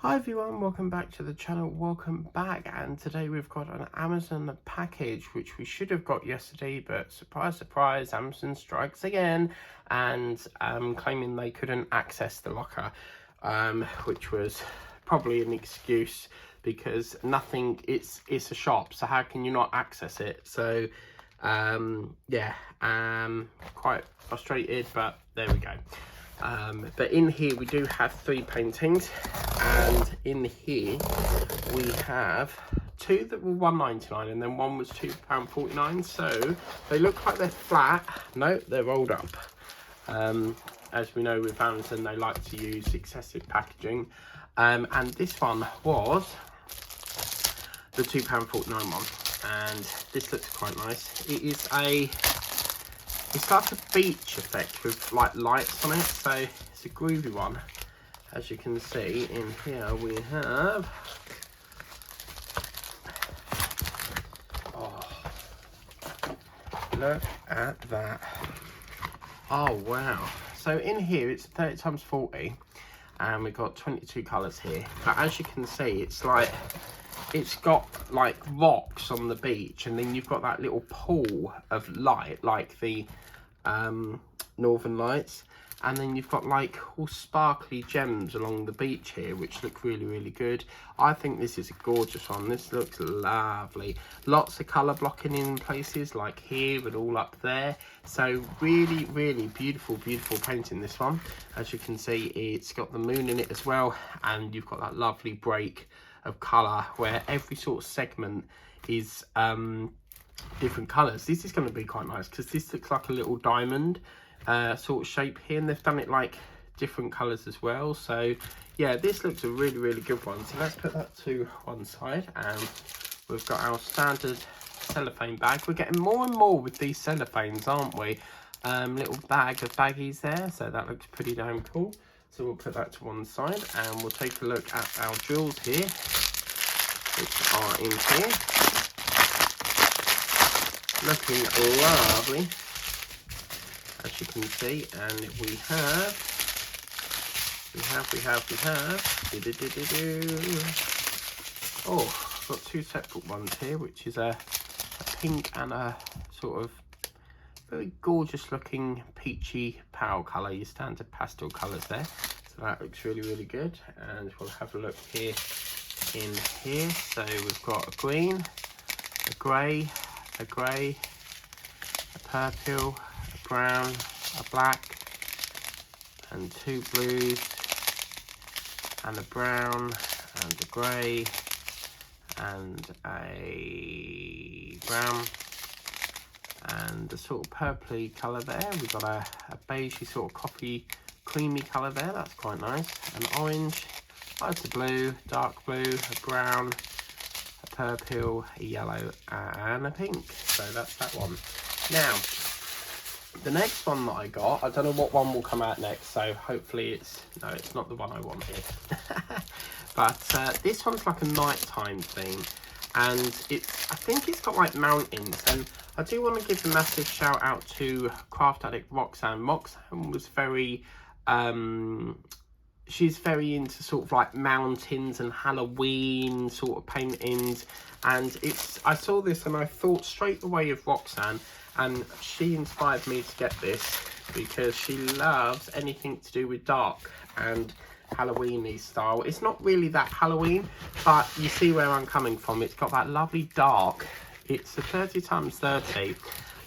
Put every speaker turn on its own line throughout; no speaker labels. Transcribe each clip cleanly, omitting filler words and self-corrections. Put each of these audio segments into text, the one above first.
Hi everyone, welcome back to the channel, welcome back, and today we've got an Amazon package which we should have got yesterday, but surprise surprise, Amazon strikes again and claiming they couldn't access the locker, which was probably an excuse because it's a shop, so how can you not access it? So quite frustrated, but there we go. But in here we do have 3 paintings, and in here we have 2 that were £1.99 and then one was £2.49. So they look like they're flat. No, they're rolled up. As we know with Amazon, they like to use excessive packaging. And this one was the £2.49 one, and this looks quite nice. It's like a beach effect with like lights on it, so it's a groovy one. As you can see in here we have, look at that. Oh wow. So in here it's 30 times 40 and we've got 22 colours here. But as you can see, it's got like rocks on the beach, and then you've got that little pool of light like the Northern Lights, and then you've got like all sparkly gems along the beach here which look really good. I think this is a gorgeous one. This looks lovely. Lots of colour blocking in places like here and all up there, so really beautiful painting, this one. As you can see, it's got the moon in it as well, and you've got that lovely break of colour where every sort of segment is different colours. This is going to be quite nice because this looks like a little diamond sort of shape here, and they've done it like different colours as well. So yeah, this looks a really good one. So let's put that to one side, and we've got our standard cellophane bag. We're getting more and more with these cellophanes, aren't we? Little bag of baggies there, so that looks pretty damn cool. So we'll put that to one side, and we'll take a look at our jewels here, which are in here, looking lovely, as you can see. And we have oh, I've got 2 separate ones here, which is a pink and a sort of very gorgeous looking peachy pale colour, your standard pastel colours there. So that looks really good. And we'll have a look here in here. So we've got a green, a grey, a purple, a brown, a black, and 2 blues, and a brown, and a grey, and a brown, and a sort of purpley colour there. We've got a beigey sort of coffee creamy colour there, that's quite nice. An orange, loads of blue, dark blue, a brown, a purple, a yellow, and a pink. So that's that one. Now, the next one that I got, I don't know what one will come out next, so hopefully it's not the one I want here. But this one's like a nighttime theme, and I think it's got like mountains. And I do want to give a massive shout out to craft addict Roxanne. Roxanne was very she's very into sort of like mountains and Halloween sort of paintings, and I saw this and I thought straight away of Roxanne, and she inspired me to get this because she loves anything to do with dark and Halloween-y style. It's not really that Halloween, but you see where I'm coming from. It's got that lovely dark. It's a 30 times 30,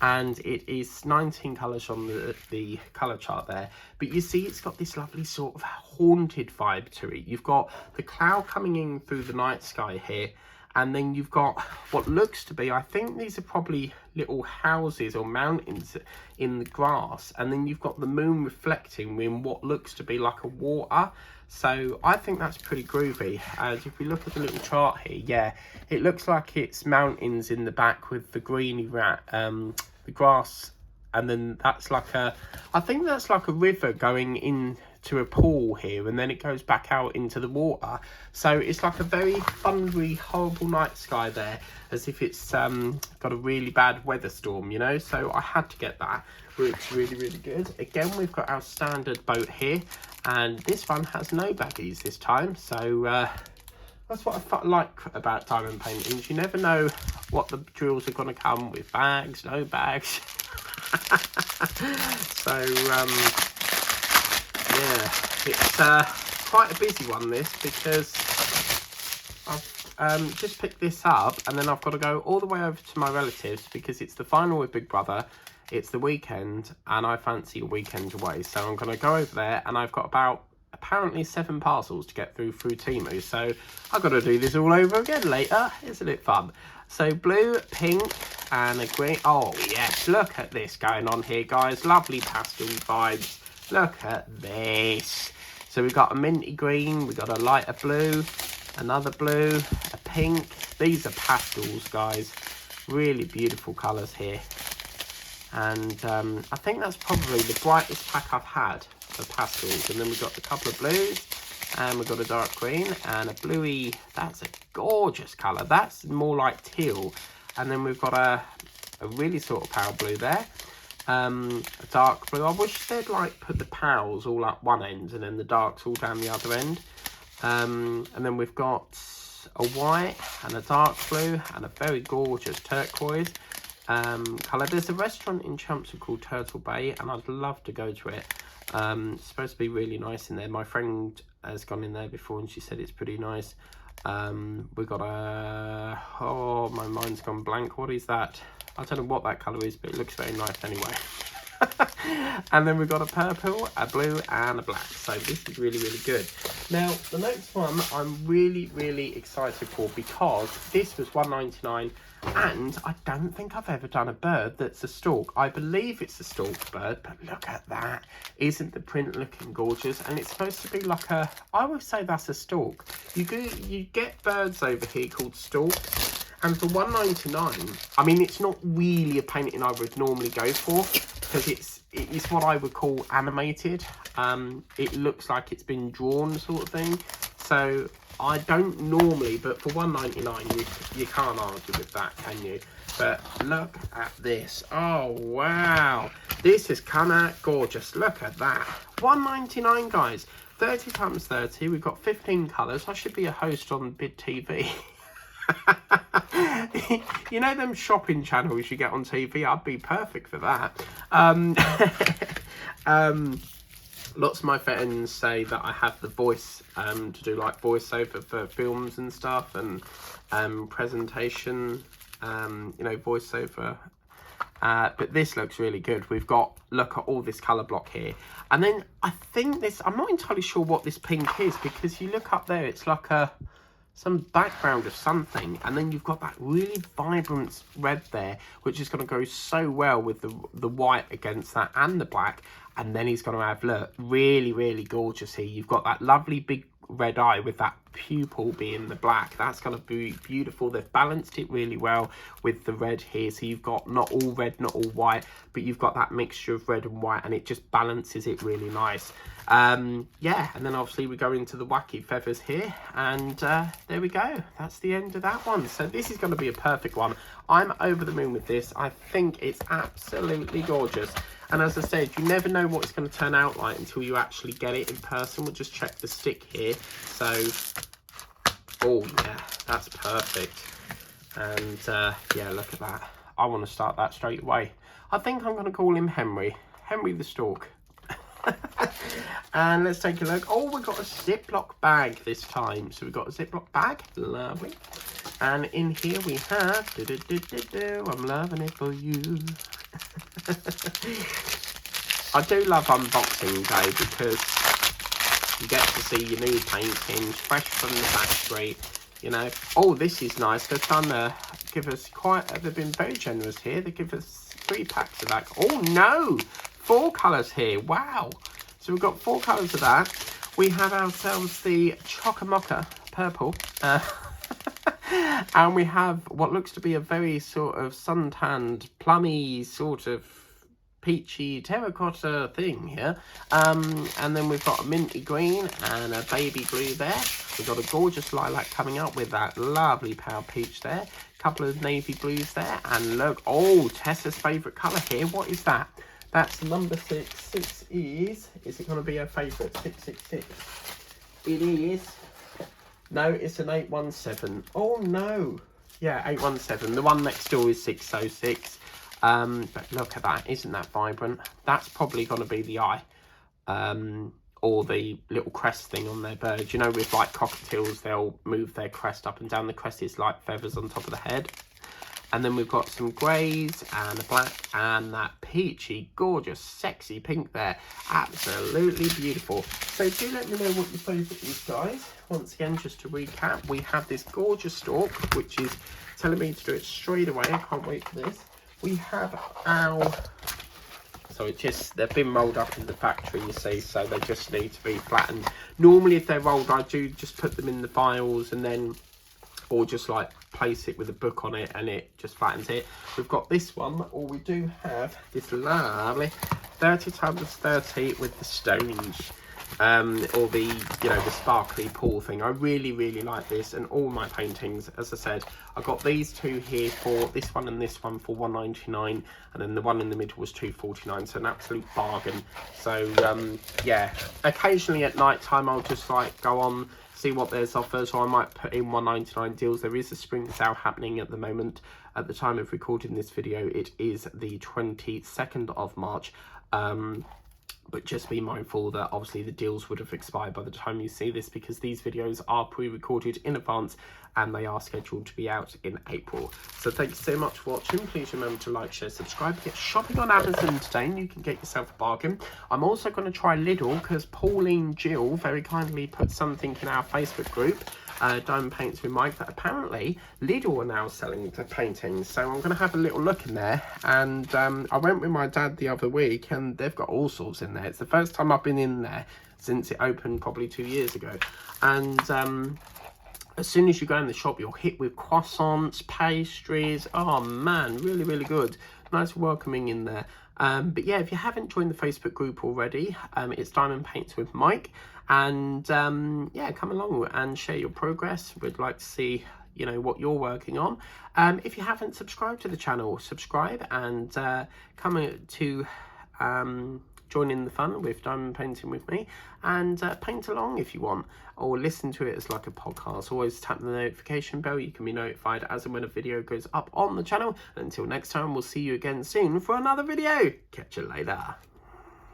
and it is 19 colours on the colour chart there. But you see it's got this lovely sort of haunted vibe to it. You've got the cloud coming in through the night sky here, and then you've got what looks to be, I think these are probably little houses or mountains in the grass, and then you've got the moon reflecting in what looks to be like a water. So I think that's pretty groovy. As if we look at the little chart here, yeah, it looks like it's mountains in the back with the greeny the grass, and then that's like I think that's like a river going in to a pool here, and then it goes back out into the water. So it's like a very thundery, horrible night sky there, as if it's got a really bad weather storm, you know. So I had to get that. Looks really, really good. Again, we've got our standard boat here, and this one has no baggies this time. So that's what I like about diamond paintings. You never know what the drills are going to come with, bags, no bags. So yeah, it's quite a busy one, this, because I've just picked this up, and then I've got to go all the way over to my relatives because it's the final with Big Brother. It's the weekend, and I fancy a weekend away, so I'm going to go over there, and I've got about apparently 7 parcels to get through Temu, so I've got to do this all over again later. Isn't it fun? So blue, pink, and a green. Oh yes, look at this going on here, guys. Lovely pastel vibes. Look at this. So we've got a minty green, we've got a lighter blue, another blue, a pink. These are pastels, guys. Really beautiful colours here. And I think that's probably the brightest pack I've had for pastels. And then we've got a couple of blues, and we've got a dark green and a bluey. That's a gorgeous colour. That's more like teal. And then we've got a really sort of pale blue there. A dark blue. I wish they'd like put the pales all up one end and then the darks all down the other end. And then we've got a white and a dark blue and a very gorgeous turquoise colour. There's a restaurant in Chelmsford called Turtle Bay, and I'd love to go to it. It's supposed to be really nice in there. My friend has gone in there before and she said it's pretty nice. We've got a, oh, my mind's gone blank. What is that? I don't know what that colour is, but it looks very nice anyway. And then we've got a purple, a blue, and a black. So this is really, really good. Now, the next one I'm really, really excited for, because this was $1.99, and I don't think I've ever done a bird that's a stork. I believe it's a stork bird, but look at that. Isn't the print looking gorgeous? And it's supposed to be like a, I would say that's a stork. You get birds over here called storks, and for $1.99, I mean, it's not really a painting I would normally go for, because it's what I would call animated. It looks like it's been drawn, sort of thing. So I don't normally, but for $1.99, you can't argue with that, can you? But look at this. Oh wow, this has come out gorgeous. Look at that. $1.99, guys. 30 times 30. We've got 15 colours. I should be a host on Bid TV. You know them shopping channels you get on TV? I'd be perfect for that. Lots of my friends say that I have the voice to do like voiceover for films and stuff, and presentation, you know, voiceover. But this looks really good. We've got, look at all this colour block here. And then I think this, I'm not entirely sure what this pink is, because you look up there, it's like some background of something, and then you've got that really vibrant red there, which is going to go so well with the white against that and the black. And then he's going to have, look, really, really gorgeous here. You've got that lovely big red eye with that pupil being the black. That's going to be beautiful. They've balanced it really well with the red here, so you've got not all red, not all white, but you've got that mixture of red and white, and it just balances it really nice. Yeah, and then obviously we go into the wacky feathers here, and there we go. That's the end of that one. So this is going to be a perfect one. I'm over the moon with this. I think it's absolutely gorgeous. And as I said, you never know what it's going to turn out like until you actually get it in person. We'll just check the stick here. So, oh yeah, that's perfect. And yeah, look at that. I want to start that straight away. I think I'm going to call him Henry. Henry the Stork. And let's take a look. Oh, we've got a Ziploc bag this time. So we've got a Ziploc bag. Lovely. And in here we have, I'm loving it for you. I do love unboxing day, because you get to see your new paintings fresh from the factory, you know. Oh, this is nice. They've done give us quite, they've been very generous here. They give us 3 packs of that. Oh no, 4 colours here. Wow. So we've got 4 colours of that. We have ourselves the Chocamocha purple. And we have what looks to be a very sort of suntanned, plummy sort of peachy terracotta thing here. And then we've got a minty green and a baby blue there. We've got a gorgeous lilac coming up with that lovely pale peach there. A couple of navy blues there. And look, oh, Tessa's favourite colour here. What is that? That's number 6. 6 is it going to be her favourite? 666. It is. No, it's an 817. Oh, no. Yeah, 817. The one next door is 606. But look at that. Isn't that vibrant? That's probably going to be the eye. Or the little crest thing on their bird. You know, with like cockatiels, they'll move their crest up and down. The crest is like feathers on top of the head. And then we've got some greys and a black and that peachy, gorgeous, sexy pink there. Absolutely beautiful. So do let me know what your favourite is, guys. Once again, just to recap, we have this gorgeous stalk, which is telling me to do it straight away. I can't wait for this. We have our... So they've been rolled up in the factory, you see, so they just need to be flattened. Normally, if they're rolled, I do just put them in the files and then... or just like place it with a book on it and it just flattens it. We've got this one, or we do have this lovely 30x30 with the stones, or the, you know, the sparkly pool thing. I really like this, and all my paintings, as I said, I got these two here for this one and this one for $1.99, and then the one in the middle was $2.49, so an absolute bargain. So yeah, occasionally at night time I'll just like go on, see what there's offers, or I might put in $1.99 deals. There is a spring sale happening at the moment. At the time of recording this video, it is the 22nd of March. But just be mindful that obviously the deals would have expired by the time you see this, because these videos are pre-recorded in advance and they are scheduled to be out in April. So thank you so much for watching. Please remember to like, share, subscribe. Get shopping on Amazon today and you can get yourself a bargain. I'm also going to try Lidl, because Pauline Jill very kindly put something in our Facebook group, Diamond Paints with Mike, that apparently Lidl are now selling the paintings. So I'm going to have a little look in there. And I went with my dad the other week and they've got all sorts in there. It's the first time I've been in there since it opened probably 2 years ago. And as soon as you go in the shop, you're hit with croissants, pastries. Oh man, really good. Nice welcoming in there. But yeah, if you haven't joined the Facebook group already, it's Diamond Paints with Mike. And yeah, come along and share your progress. We'd like to see, you know, what you're working on. If you haven't subscribed to the channel, subscribe and come to join in the fun with Diamond Painting with me, and paint along if you want, or listen to it as like a podcast. Always tap the notification bell. You can be notified as and when a video goes up on the channel. And until next time, we'll see you again soon for another video. Catch you later.